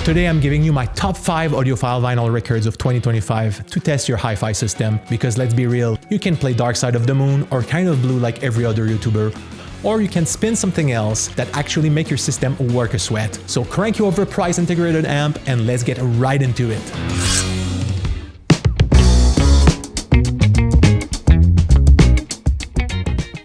Today I'm giving you my top 5 audiophile vinyl records of 2025 to test your hi-fi system, because let's be real, you can play Darkside of the Moon or Kind of Blue like every other YouTuber, or you can spin something else that actually make your system work a sweat. So crank your overpriced integrated amp and let's get right into it.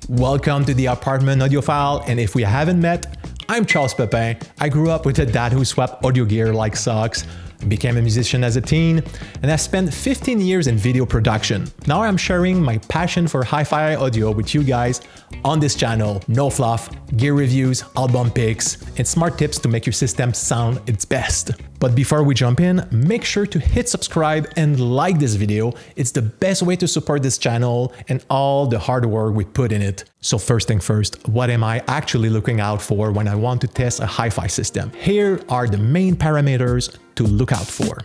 Welcome to the apartment audiophile, and if we haven't met, I'm Charles Pepin. I grew up with a dad who swapped audio gear like socks, became a musician as a teen, and I spent 15 years in video production. Now I'm sharing my passion for hi-fi audio with you guys on this channel. No fluff, gear reviews, album picks, and smart tips to make your system sound its best. But before we jump in, make sure to hit subscribe and like this video. It's the best way to support this channel and all the hard work we put in it. So first thing first, what am I actually looking out for when I want to test a hi-fi system? Here are the main parameters to look out for.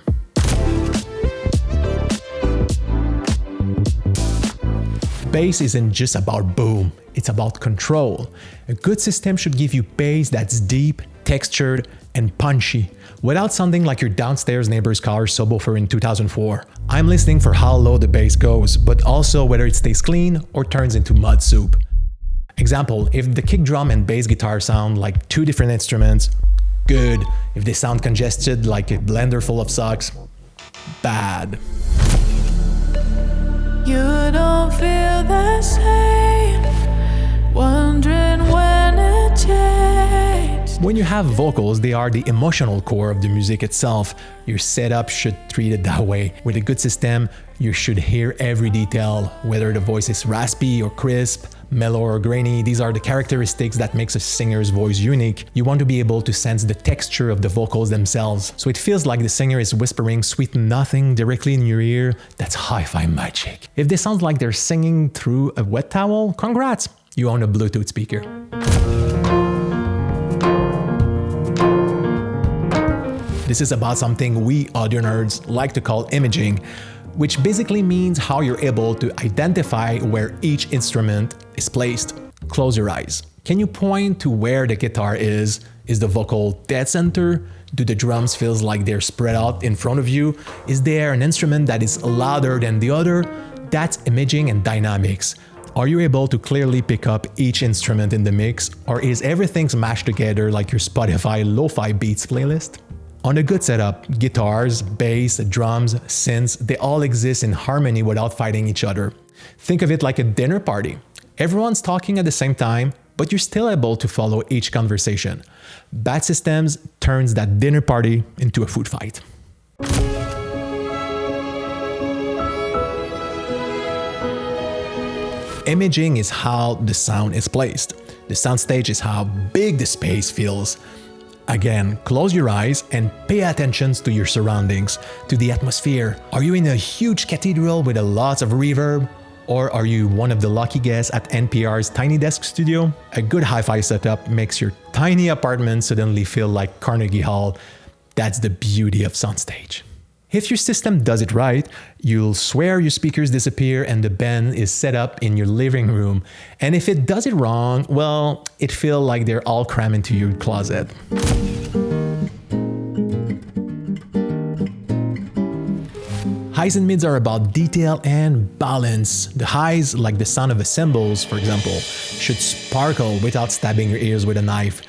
Bass isn't just about boom, it's about control. A good system should give you bass that's deep, textured, and punchy, without sounding like your downstairs neighbor's car subwoofer in 2004. I'm listening for how low the bass goes, but also whether it stays clean or turns into mud soup. Example, if the kick drum and bass guitar sound like two different instruments, good. If they sound congested like a blender full of socks, bad. You don't feel the same, wondering when it changed. When you have vocals, they are the emotional core of the music itself. Your setup should treat it that way. With a good system, you should hear every detail, whether the voice is raspy or crisp, mellow or grainy. These are the characteristics that makes a singer's voice unique. You want to be able to sense the texture of the vocals themselves, so it feels like the singer is whispering sweet nothing directly in your ear. That's hi-fi magic. If they sound like they're singing through a wet towel, congrats! You own a Bluetooth speaker. This is about something we audio nerds like to call imaging, which basically means how you're able to identify where each instrument is placed. Close your eyes. Can you point to where the guitar is? Is the vocal dead center? Do the drums feel like they're spread out in front of you? Is there an instrument that is louder than the other? That's imaging and dynamics. Are you able to clearly pick up each instrument in the mix, or is everything smashed together like your Spotify lo-fi beats playlist? On a good setup, guitars, bass, drums, synths, they all exist in harmony without fighting each other. Think of it like a dinner party. Everyone's talking at the same time, but you're still able to follow each conversation. Bad systems turns that dinner party into a food fight. Imaging is how the sound is placed. The soundstage is how big the space feels. Again, close your eyes and pay attention to your surroundings, to the atmosphere. Are you in a huge cathedral with a lot of reverb? Or are you one of the lucky guests at NPR's Tiny Desk Studio? A good hi-fi setup makes your tiny apartment suddenly feel like Carnegie Hall. That's the beauty of soundstage. If your system does it right, you'll swear your speakers disappear and the band is set up in your living room. And if it does it wrong, well, it feels like they're all crammed into your closet. Highs and mids are about detail and balance. The highs, like the sound of the cymbals, for example, should sparkle without stabbing your ears with a knife.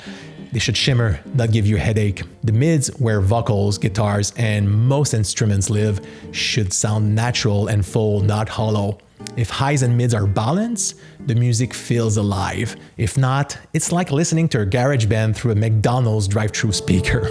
They should shimmer, not give you a headache. The mids, where vocals, guitars, and most instruments live, should sound natural and full, not hollow. If highs and mids are balanced, the music feels alive. If not, it's like listening to a garage band through a McDonald's drive-thru speaker.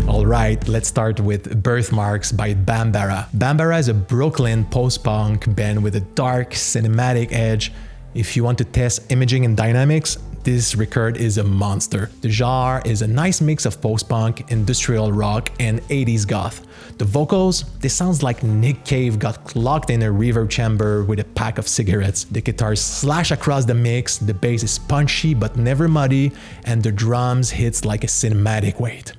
Alright, let's start with Birthmarks by Bambara. Bambara is a Brooklyn post-punk band with a dark, cinematic edge. If you want to test imaging and dynamics, this record is a monster. The genre is a nice mix of post-punk, industrial rock, and 80s goth. The vocals, they sound like Nick Cave got locked in a reverb chamber with a pack of cigarettes. The guitars slash across the mix, the bass is punchy but never muddy, and the drums hits like a cinematic weight.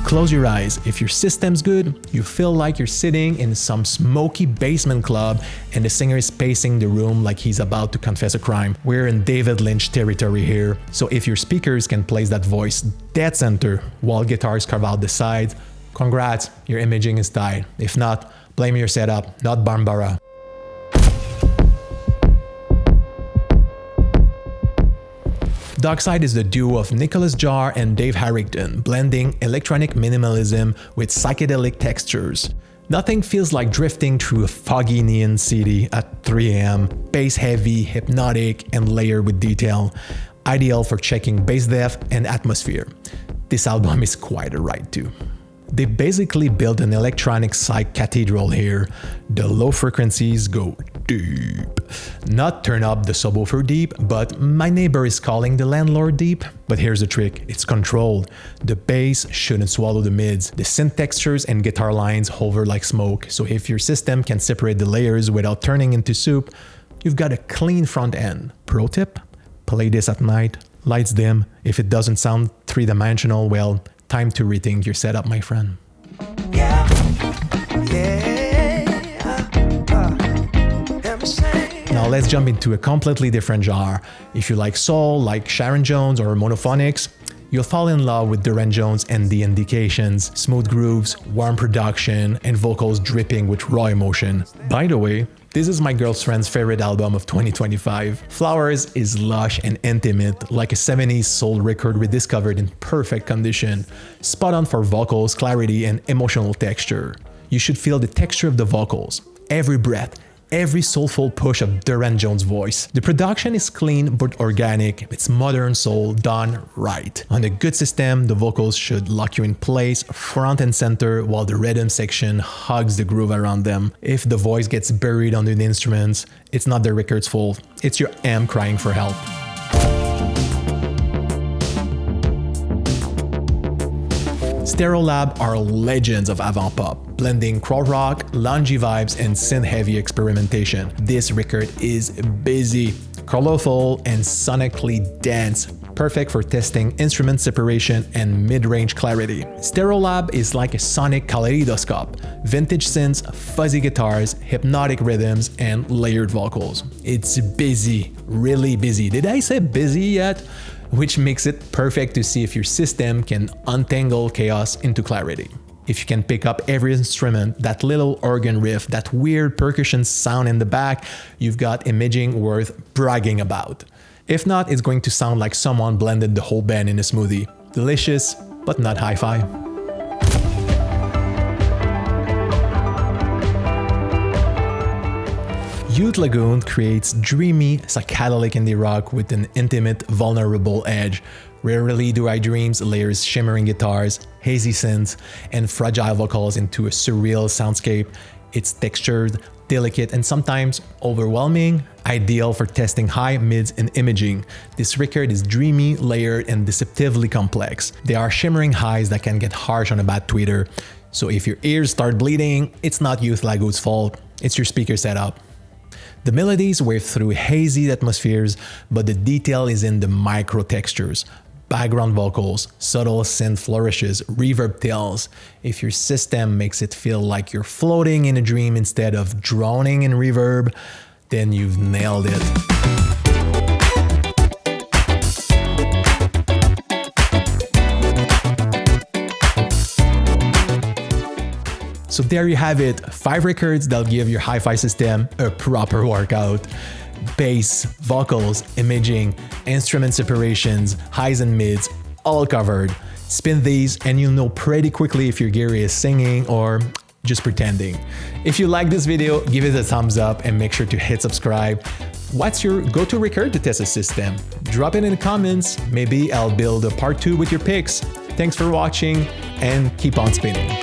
Close your eyes. If your system's good, you feel like you're sitting in some smoky basement club and the singer is pacing the room like he's about to confess a crime. We're in David Lynch territory here, so if your speakers can place that voice dead center while guitars carve out the sides, congrats, your imaging is tight. If not, blame your setup, not Bambara. Darkside is the duo of Nicholas Jarre and Dave Harrington, blending electronic minimalism with psychedelic textures. Nothing feels like drifting through a foggy neon city at 3 a.m. Bass heavy, hypnotic, and layered with detail. Ideal for checking bass depth and atmosphere. This album is quite a ride too. They basically built an electronic psych cathedral here. The low frequencies go deep. Not turn up the subwoofer deep, but my neighbor is calling the landlord deep. But here's the trick, it's controlled. The bass shouldn't swallow the mids. The synth textures and guitar lines hover like smoke, so if your system can separate the layers without turning into soup, you've got a clean front end. Pro tip, play this at night, lights dim. If it doesn't sound three-dimensional, well, time to rethink your setup, my friend. Now let's jump into a completely different genre. If you like soul, like Sharon Jones or monophonics, you'll fall in love with Durand Jones and The Indications. Smooth grooves, warm production, and vocals dripping with raw emotion. By the way, this is my girlfriend's favorite album of 2025. Flowers is lush and intimate, like a 70s soul record rediscovered in perfect condition. Spot on for vocals, clarity, and emotional texture. You should feel the texture of the vocals, every breath, every soulful push of Durand Jones' voice. The production is clean but organic, it's modern soul done right. On a good system, the vocals should lock you in place, front and center, while the rhythm section hugs the groove around them. If the voice gets buried under the instruments, it's not the record's fault, it's your amp crying for help. Stereolab are legends of avant-pop, blending krautrock, loungy vibes, and synth-heavy experimentation. This record is busy, colorful, and sonically dense, perfect for testing instrument separation and mid-range clarity. Stereolab is like a sonic kaleidoscope, vintage synths, fuzzy guitars, hypnotic rhythms, and layered vocals. It's busy, really busy. Did I say busy yet? Which makes it perfect to see if your system can untangle chaos into clarity. If you can pick up every instrument, that little organ riff, that weird percussion sound in the back, you've got imaging worth bragging about. If not, it's going to sound like someone blended the whole band in a smoothie. Delicious, but not hi-fi. Youth Lagoon creates dreamy, psychedelic indie rock with an intimate, vulnerable edge. Rarely Do I Dreams layers shimmering guitars, hazy synths, and fragile vocals into a surreal soundscape. It's textured, delicate, and sometimes overwhelming, ideal for testing high, mids, and imaging. This record is dreamy, layered, and deceptively complex. There are shimmering highs that can get harsh on a bad tweeter. So if your ears start bleeding, it's not Youth Lagoon's fault, it's your speaker setup. The melodies wave through hazy atmospheres, but the detail is in the micro textures. Background vocals, subtle synth flourishes, reverb tails. If your system makes it feel like you're floating in a dream instead of drowning in reverb, then you've nailed it. So there you have it, 5 records that'll give your hi-fi system a proper workout. Bass, vocals, imaging, instrument separations, highs and mids, all covered. Spin these and you'll know pretty quickly if your gear is singing or just pretending. If you like this video, give it a thumbs up and make sure to hit subscribe. What's your go-to record to test a system? Drop it in the comments, maybe I'll build a part 2 with your picks. Thanks for watching and keep on spinning.